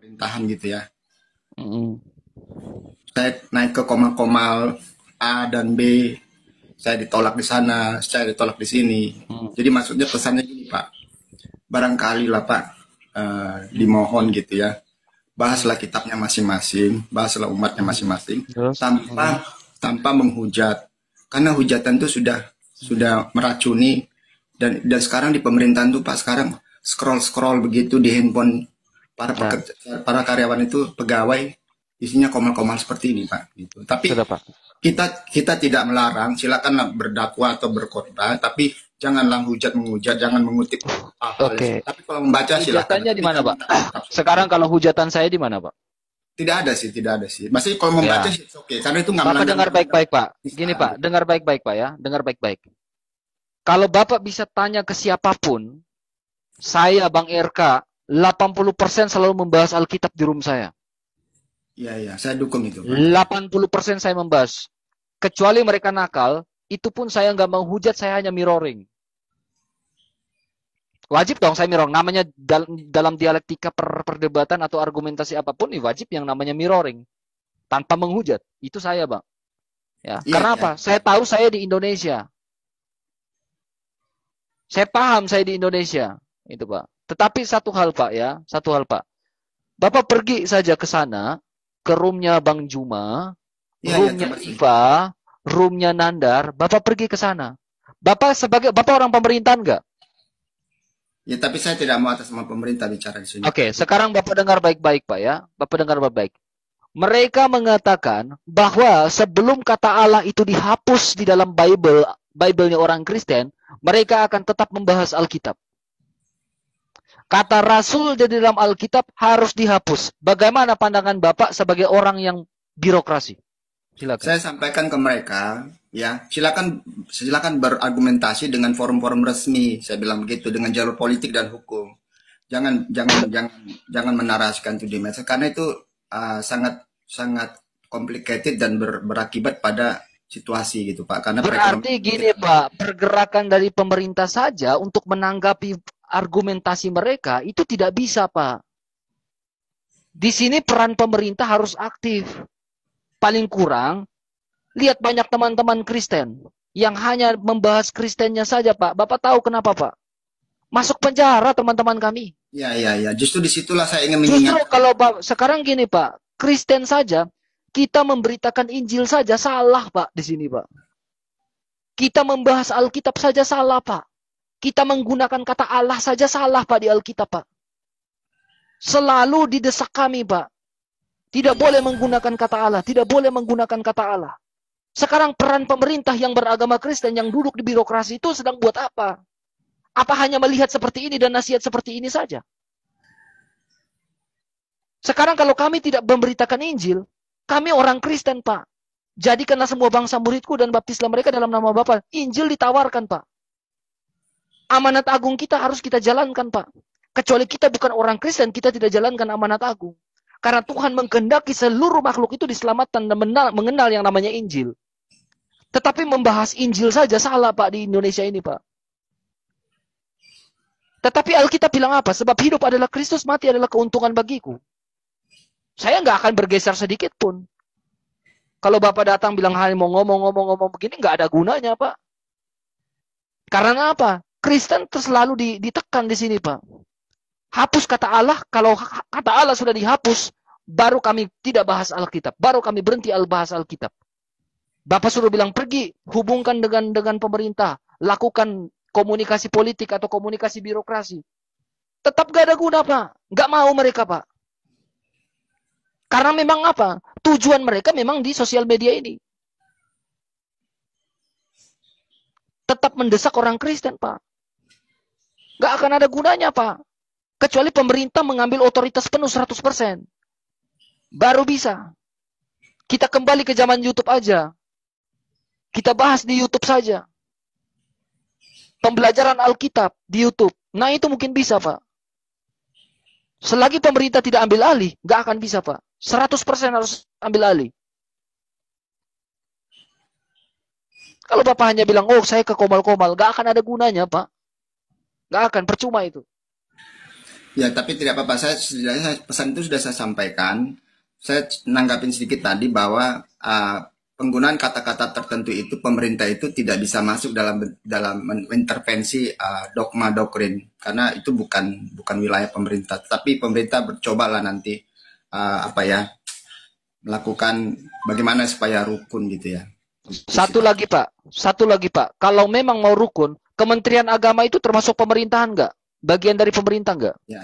pemerintahan gitu ya. Mm-mm. Saya naik ke Komal-Komal A dan B, saya ditolak di sana, saya ditolak di sini. Mm. Jadi maksudnya pesannya gini Pak, barangkali lah Pak, Mm. dimohon gitu ya, Mm. bahaslah kitabnya masing-masing, bahaslah umatnya Mm. masing-masing, Terus? Mm. tanpa tanpa menghujat, karena hujatan itu sudah meracuni dan sekarang di pemerintahan tuh Pak sekarang scroll scroll begitu di handphone para Ya, pekerja, para karyawan itu pegawai isinya komal-komal seperti ini Pak gitu. Tapi sudah Pak. kita kita tidak melarang, silakan berdakwah atau berkhotbah, tapi janganlah hujat menghujat, jangan mengutip hal-hal. Oke. Tapi kalau membaca silakan, Hujatannya di tapi mana, jangan Pak? menangkap seperti Sekarang itu. kalau hujatan saya di mana, Pak? Tidak ada sih, tidak ada sih. Masih kalau membaca Ya. sih oke, karena itu nggak Bapak melanggar dengar undang-undang baik-baik, Pak. kita Gini, Pak, gitu. dengar baik-baik, Pak ya. Dengar baik-baik. Kalau Bapak bisa tanya ke siapapun, saya Bang RK 80% selalu membahas Alkitab di room saya. Iya, iya, saya dukung itu, Pak. 80% saya membahas. Kecuali mereka nakal, itu pun saya nggak mau hujat, saya hanya mirroring. Wajib dong saya mirroring. Namanya dalam dialektika perdebatan atau argumentasi apapun, wajib yang namanya mirroring. Tanpa menghujat. Itu saya, Bang. Ya, Iya, karena iya. apa? Saya tahu saya di Indonesia. Saya paham saya di Indonesia. Itu, Pak. Tetapi satu hal, Pak ya. Satu hal, Pak. Bapak pergi saja ke sana, ke roomnya Bang Juma, Iya, iya, roomnya coba sih. Iva, roomnya Nandar. Bapak pergi ke sana. Bapak orang pemerintahan nggak? Ya, tapi saya tidak mau atas nama pemerintah bicara di sini, Pak. Oke, sekarang Bapak dengar baik-baik, Pak ya. Bapak dengar baik-baik. Mereka mengatakan bahwa sebelum kata Allah itu dihapus di dalam Bible-nya orang Kristen, mereka akan tetap membahas Alkitab. Kata Rasul di dalam Alkitab harus dihapus. Bagaimana pandangan Bapak sebagai orang yang birokrasi? Silakan. Saya sampaikan ke mereka, ya, silakan silakan berargumentasi dengan forum-forum resmi. Saya bilang begitu dengan jalur politik dan hukum. Jangan menarasikan itu di medsos karena itu sangat sangat complicated dan berakibat pada situasi gitu Pak. Karena Berarti perekonomian gini kita. Pak, pergerakan dari pemerintah saja untuk menanggapi argumentasi mereka itu tidak bisa Pak. Di sini peran pemerintah harus aktif. Paling kurang, lihat banyak teman-teman Kristen yang hanya membahas Kristennya saja Pak. Bapak tahu kenapa Pak? Masuk penjara teman-teman kami. Ya, ya, ya. Justru disitulah saya ingin Justru mengingatkan. kalau sekarang gini Pak, Kristen saja, kita memberitakan Injil saja salah Pak di sini Pak. Kita membahas Alkitab saja salah Pak. Kita menggunakan kata Allah saja salah Pak di Alkitab Pak. Selalu didesak kami Pak. Tidak boleh menggunakan kata Allah. Tidak boleh menggunakan kata Allah. Sekarang peran pemerintah yang beragama Kristen yang duduk di birokrasi itu sedang buat apa? Apa hanya melihat seperti ini dan nasihat seperti ini saja? Sekarang kalau kami tidak memberitakan Injil, kami orang Kristen Pak. Jadikanlah semua bangsa muridku dan baptislah mereka dalam nama Bapa. Injil ditawarkan Pak. Amanat agung kita harus kita jalankan Pak. Kecuali kita bukan orang Kristen, kita tidak jalankan amanat agung. Karena Tuhan mengkehendaki seluruh makhluk itu diselamatkan dan mengenal yang namanya Injil. Tetapi membahas Injil saja salah Pak di Indonesia ini Pak. Tetapi Alkitab bilang apa? Sebab hidup adalah Kristus, mati adalah keuntungan bagiku. Saya nggak akan bergeser sedikit pun. Kalau Bapak datang bilang mau ngomong begini, nggak ada gunanya Pak. Karena apa? Kristen selalu ditekan di sini Pak. Hapus kata Allah, kalau kata Allah sudah dihapus, baru kami tidak bahas Alkitab. Baru kami berhenti bahas Alkitab. Bapak suruh bilang pergi, hubungkan dengan pemerintah. Lakukan komunikasi politik atau komunikasi birokrasi. Tetap gak ada guna Pak. Gak mau mereka Pak. Karena memang apa? Tujuan mereka memang di sosial media ini. Tetap mendesak orang Kristen Pak. Gak akan ada gunanya Pak. Kecuali pemerintah mengambil otoritas penuh 100%. Baru bisa. Kita kembali ke zaman YouTube aja. Kita bahas di YouTube saja. Pembelajaran Alkitab di YouTube. Nah itu mungkin bisa Pak. Selagi pemerintah tidak ambil alih, nggak akan bisa Pak. 100% harus ambil alih. Kalau Bapak hanya bilang, oh saya ke Komal-Komal, nggak akan ada gunanya Pak. Nggak akan, percuma itu. Ya, tapi tidak apa-apa. Pesan itu sudah saya sampaikan. Saya nanggapin sedikit tadi bahwa penggunaan kata-kata tertentu itu pemerintah itu tidak bisa masuk dalam intervensi dogma doktrin karena itu bukan wilayah pemerintah. Tapi pemerintah bercobalah nanti apa ya melakukan bagaimana supaya rukun gitu ya. Satu lagi Pak. Kalau memang mau rukun, Kementerian Agama itu termasuk pemerintahan nggak? Bagian dari pemerintah nggak? Ya.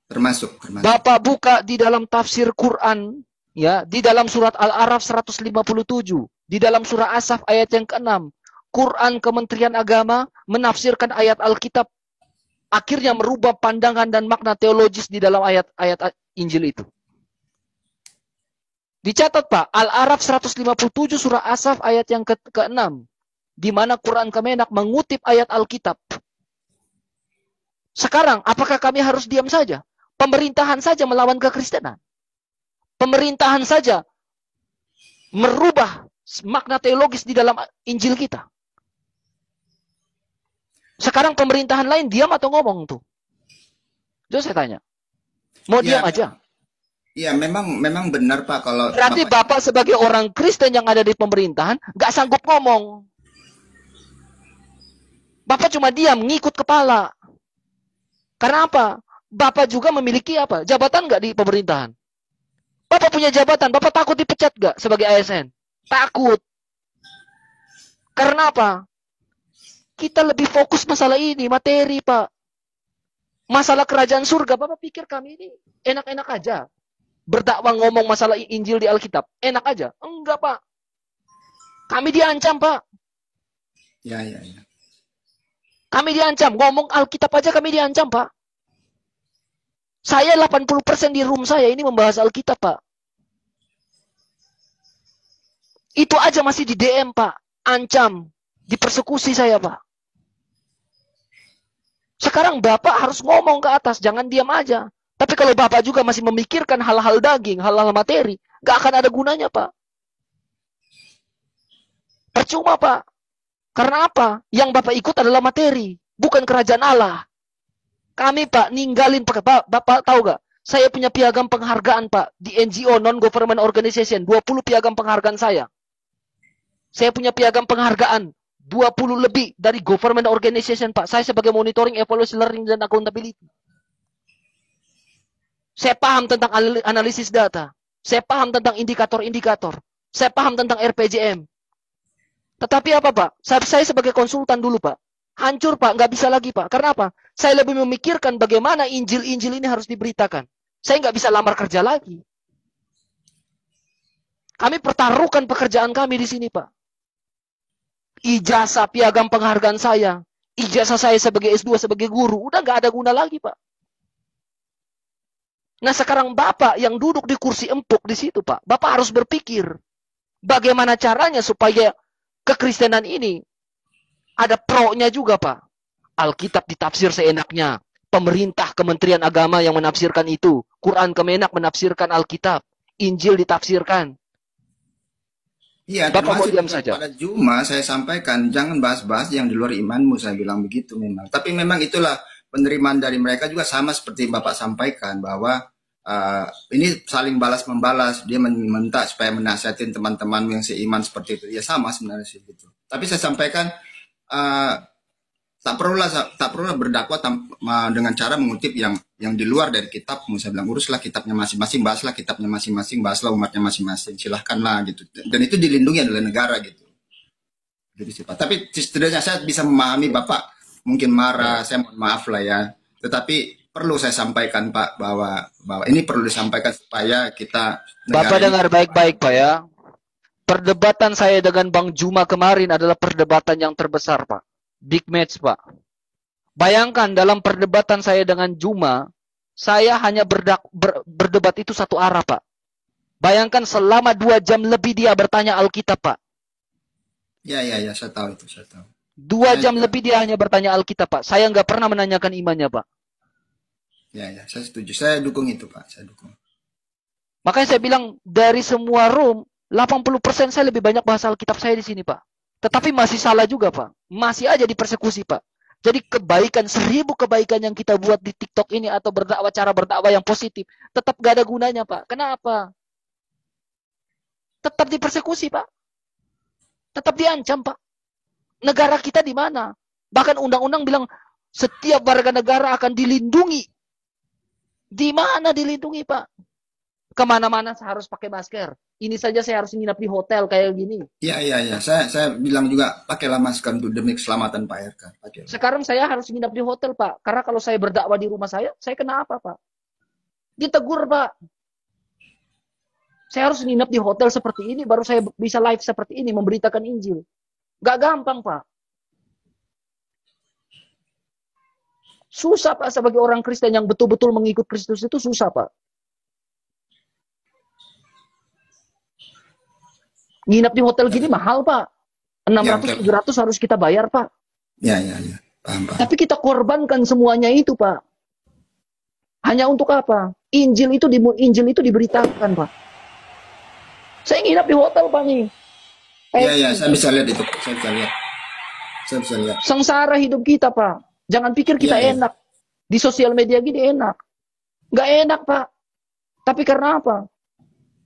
Termasuk. Bapak buka di dalam tafsir Quran, ya, di dalam surat Al-A'raf 157, di dalam surah Asaf ayat yang ke-6, Quran Kementerian Agama menafsirkan ayat Alkitab, akhirnya merubah pandangan dan makna teologis di dalam ayat-ayat Injil itu. Dicatat Pak, Al-A'raf 157 surah Asaf ayat yang ke-6, di mana Quran Kemenak mengutip ayat Alkitab. Sekarang, apakah kami harus diam saja? Pemerintahan saja melawan kekristenan. Pemerintahan saja merubah makna teologis di dalam Injil kita. Sekarang pemerintahan lain diam atau ngomong tuh? Itu saya tanya. Mau diam aja? Iya, memang benar Pak kalau berarti Bapak sebagai orang Kristen yang ada di pemerintahan nggak sanggup ngomong. Bapak cuma diam, ngikut kepala. Karena apa? Bapak juga memiliki apa? Jabatan nggak di pemerintahan? Bapak punya jabatan, Bapak takut dipecat nggak sebagai ASN? Takut. Karena apa? Kita lebih fokus masalah ini, materi Pak. Masalah kerajaan surga, Bapak pikir kami ini enak-enak aja. Berdakwah ngomong masalah Injil di Alkitab, enak aja? Enggak Pak. Kami diancam Pak. Ya. Kami diancam, ngomong Alkitab aja kami diancam Pak. Saya 80% di room saya ini membahas Alkitab Pak. Itu aja masih di DM Pak. Ancam, dipersekusi saya Pak. Sekarang Bapak harus ngomong ke atas, jangan diam aja. Tapi kalau Bapak juga masih memikirkan hal-hal daging, hal-hal materi, gak akan ada gunanya Pak. Percuma Pak. Karena apa? Yang Bapak ikut adalah materi, bukan kerajaan Allah. Kami Pak, ninggalin Pak. Bapak tahu gak? Saya punya piagam penghargaan Pak di NGO non-government organization, 20 piagam penghargaan saya. Saya punya piagam penghargaan 20 lebih dari government organization Pak. Saya sebagai monitoring, evaluasi, learning, dan accountability. Saya paham tentang analisis data. Saya paham tentang indikator-indikator. Saya paham tentang RPJM. Tetapi apa Pak? Saya sebagai konsultan dulu Pak. Hancur Pak, nggak bisa lagi Pak. Karena apa? Saya lebih memikirkan bagaimana Injil-Injil ini harus diberitakan. Saya nggak bisa lamar kerja lagi. Kami pertaruhkan pekerjaan kami di sini Pak. Ijazah piagam penghargaan saya. Ijazah saya sebagai S2, sebagai guru. Udah nggak ada guna lagi Pak. Nah sekarang Bapak yang duduk di kursi empuk di situ Pak. Bapak harus berpikir. Bagaimana caranya supaya kekristenan ini ada pro-nya juga Pak. Alkitab ditafsir seenaknya. Pemerintah Kementerian Agama yang menafsirkan itu. Quran Kemenak menafsirkan Alkitab. Injil ditafsirkan. Iya, Bapak mau diam saja. Pada Juma saya sampaikan jangan bahas-bahas yang di luar imanmu, saya bilang begitu memang. Tapi memang itulah penerimaan dari mereka juga sama seperti Bapak sampaikan bahwa ini saling balas membalas. Dia meminta supaya menasihatin teman-teman yang seiman seperti itu. Ya sama sebenarnya sih gitu. Tapi saya sampaikan tak perlulah berdakwah dengan cara mengutip yang di luar dari kitab. Saya bilang uruslah kitabnya masing-masing, bahaslah kitabnya masing-masing, bahaslah umatnya masing-masing, silahkanlah gitu. Dan itu dilindungi oleh negara gitu. Jadi sih Pak. Tapi setidaknya saya bisa memahami Bapak mungkin marah, saya mohon maaf lah ya. Tetapi perlu saya sampaikan Pak bahwa ini perlu disampaikan supaya kita Bapak dengar baik-baik Pak ya. Perdebatan saya dengan Bang Juma kemarin adalah perdebatan yang terbesar Pak. Big match Pak. Bayangkan dalam perdebatan saya dengan Juma, saya hanya berdebat itu satu arah Pak. Bayangkan selama 2 jam lebih dia bertanya Alkitab Pak. Ya, saya tahu itu, saya tahu. 2 jam lebih dia hanya bertanya Alkitab Pak. Saya nggak pernah menanyakan imannya Pak. Ya, saya setuju. Saya dukung itu Pak, saya dukung. Makanya saya bilang dari semua room, 80% saya lebih banyak bahasa Alkitab saya di sini Pak. Tetapi masih salah juga Pak. Masih aja dipersekusi Pak. Jadi kebaikan, 1000 kebaikan yang kita buat di TikTok ini atau berdakwah, cara berdakwah yang positif, tetap gak ada gunanya, Pak. Kenapa? Tetap dipersekusi, Pak. Tetap diancam, Pak. Negara kita di mana? Bahkan undang-undang bilang setiap warga negara akan dilindungi. Di mana dilindungi, Pak? Kemana-mana harus pakai masker. Ini saja saya harus nginap di hotel kayak gini. Iya. Saya bilang juga pakailah masker untuk demi keselamatan Pak RK. Pakailah. Sekarang saya harus nginap di hotel, Pak. Karena kalau saya berdakwah di rumah saya kena apa, Pak? Ditegur, Pak. Saya harus nginap di hotel seperti ini, baru saya bisa live seperti ini, memberitakan Injil. Gak gampang, Pak. Susah, Pak, sebagai orang Kristen yang betul-betul mengikut Kristus itu susah, Pak. Nginap di hotel gini mahal, Pak. 600-700 harus kita bayar, Pak. Ya. Paham. Tapi kita korbankan semuanya itu, Pak. Hanya untuk apa? Injil itu diberitakan, Pak. Saya nginap di hotel, Pak, nih. Iya, saya bisa lihat itu. Saya bisa lihat. Sengsara hidup kita, Pak. Jangan pikir kita enak. Di sosial media gini enak. Nggak enak, Pak. Tapi karena apa?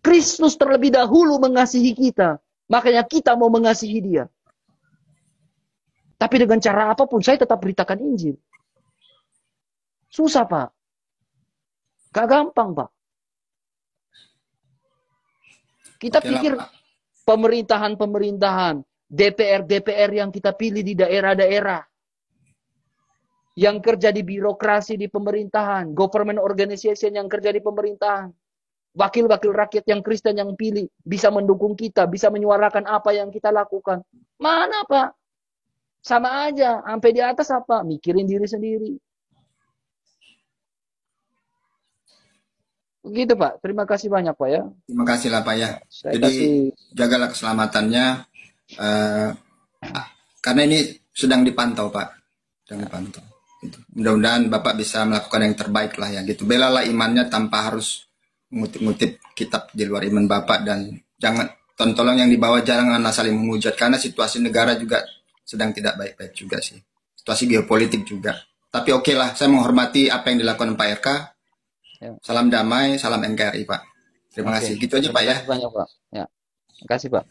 Kristus terlebih dahulu mengasihi kita. Makanya kita mau mengasihi dia. Tapi dengan cara apapun, saya tetap beritakan Injil. Susah, Pak. Gak gampang, Pak. Kita pikir pemerintahan, DPR yang kita pilih di daerah-daerah, yang kerja di birokrasi di pemerintahan, government organization yang kerja di pemerintahan, wakil-wakil rakyat yang Kristen yang pilih, bisa mendukung kita, bisa menyuarakan apa yang kita lakukan. Mana, Pak? Sama aja, sampai di atas apa? Mikirin diri sendiri. Begitu, Pak. Terima kasih banyak, Pak, ya. Terima kasih lah, Pak, ya. Jadi jagalah keselamatannya. Karena ini sedang dipantau, Pak. Sedang dipantau. Gitu. Mudah-mudahan Bapak bisa melakukan yang terbaik lah, ya. Gitu. Belalah imannya tanpa harus mengutip-ngutip kitab di luar iman Bapak, dan jangan tolong yang dibawa jangan saling menghujat, karena situasi negara juga sedang tidak baik-baik juga sih. Situasi geopolitik juga. Tapi oke lah, saya menghormati apa yang dilakukan Pak RK. Salam damai, salam NKRI, Pak. Terima kasih. Gitu aja, Pak, ya. Terima kasih banyak, Pak. Ya. Terima kasih, Pak.